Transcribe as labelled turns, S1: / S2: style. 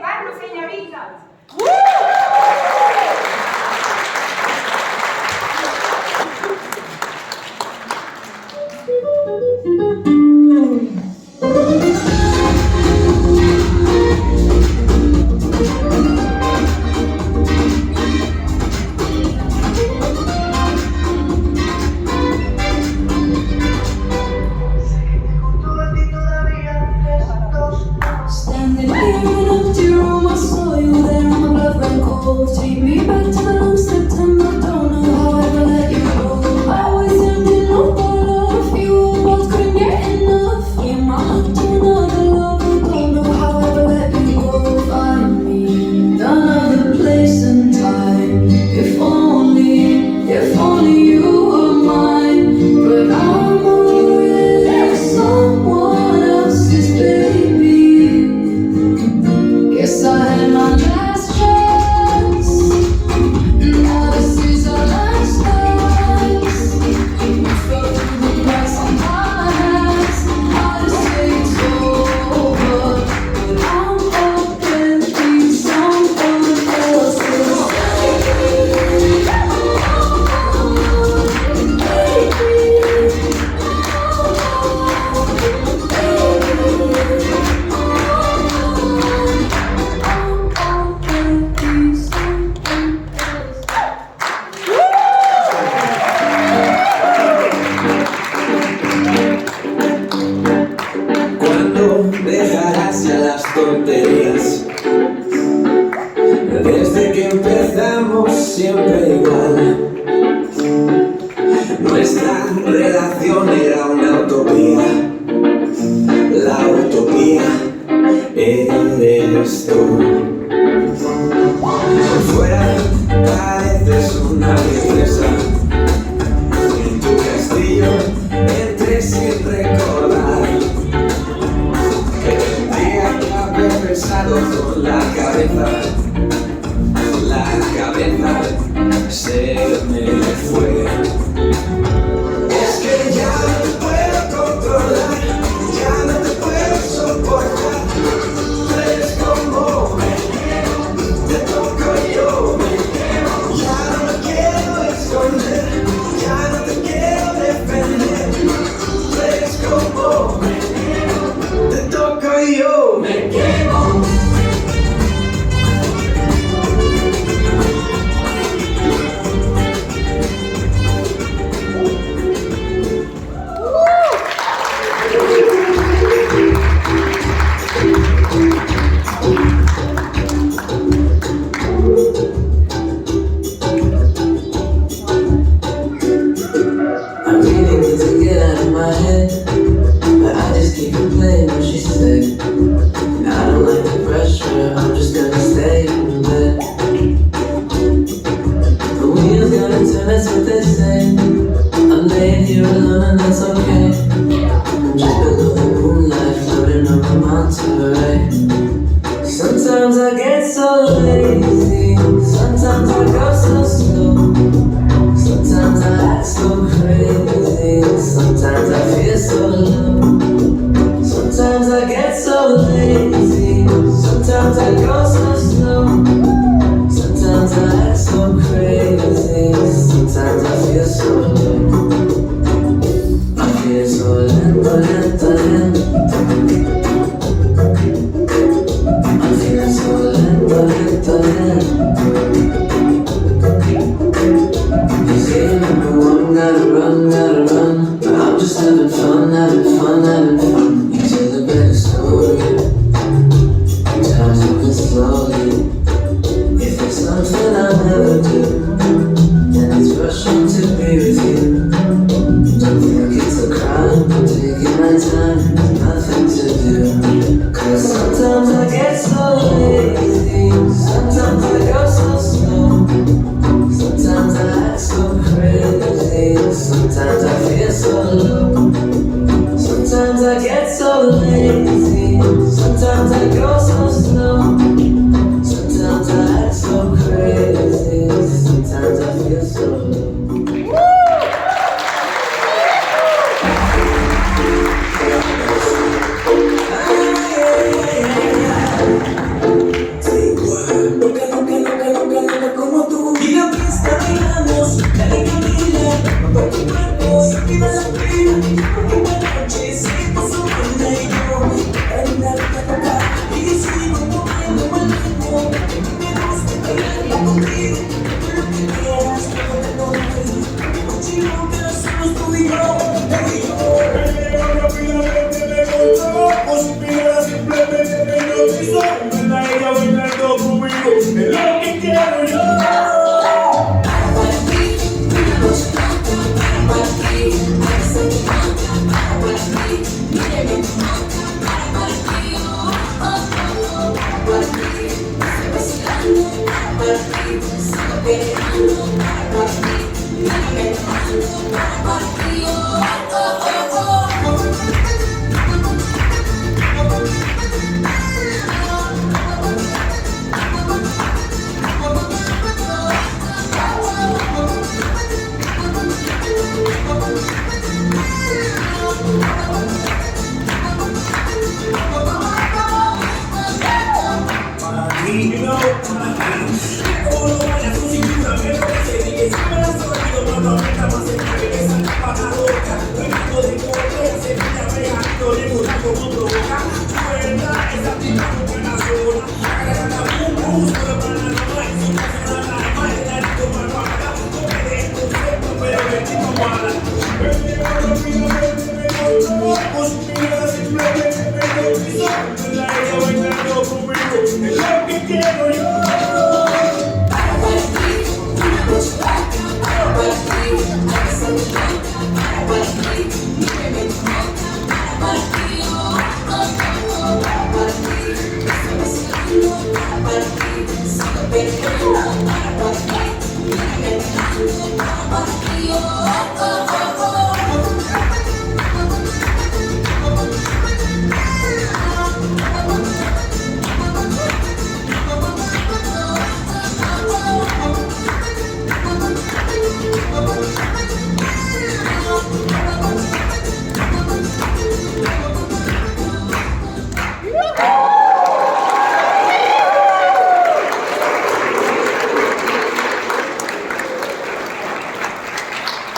S1: Carlos Señoritas.
S2: Standing here in an empty room, I saw you there, my blood ran cold. Take me back to the long September, don't know how I ever let you go. I was young, didn't know what love you both couldn't get enough. Gave my heart to another lover, don't know how I ever let you go. Find me another place and time, if only you were mine. But I'm already someone else's baby. Guess I had my last chance. Now this is our last dance. You fell through the cracks on my hands. I just say it's over, but I'm hoping be someone else's baby.
S3: ¿Cuándo dejarás ya las tonterías? Desde que empezamos siempre igual. Nuestra relación era una utopía. La utopía eres tú. Por fuera pareces una princesa. En tu castillo entré sin recordar. Tendría que haber pensado con la cabeza se me fue. Es que ya no te puedo controlar, ya no te puedo soportar. Tú eres como te toco yo. Ya no me quiero esconder, ya no te quiero defender. Tú eres como te toco yo. Me quemo.
S4: I really need to get out of my head, but I just keep replaying what she said. And I don't like the pressure, I'm just gonna stay in bed. The wheels gonna turn, that's what they say. I'm laying here alone and that's okay. I'm just below the moonlight, floating over Monterey. Sometimes I get so lazy, sometimes I go so slow. Sometimes I act so crazy, sometimes I feel so low. Sometimes I get so lazy, sometimes I go so slow. Sometimes I act so crazy, sometimes I feel so low. I feel so lento, lento, lento. I feel so lento, lento, lento. You say number one, gotta run, but I'm just having fun, having fun.
S1: sola, ella bailando conmigo, es lo que quiero yo. Quiero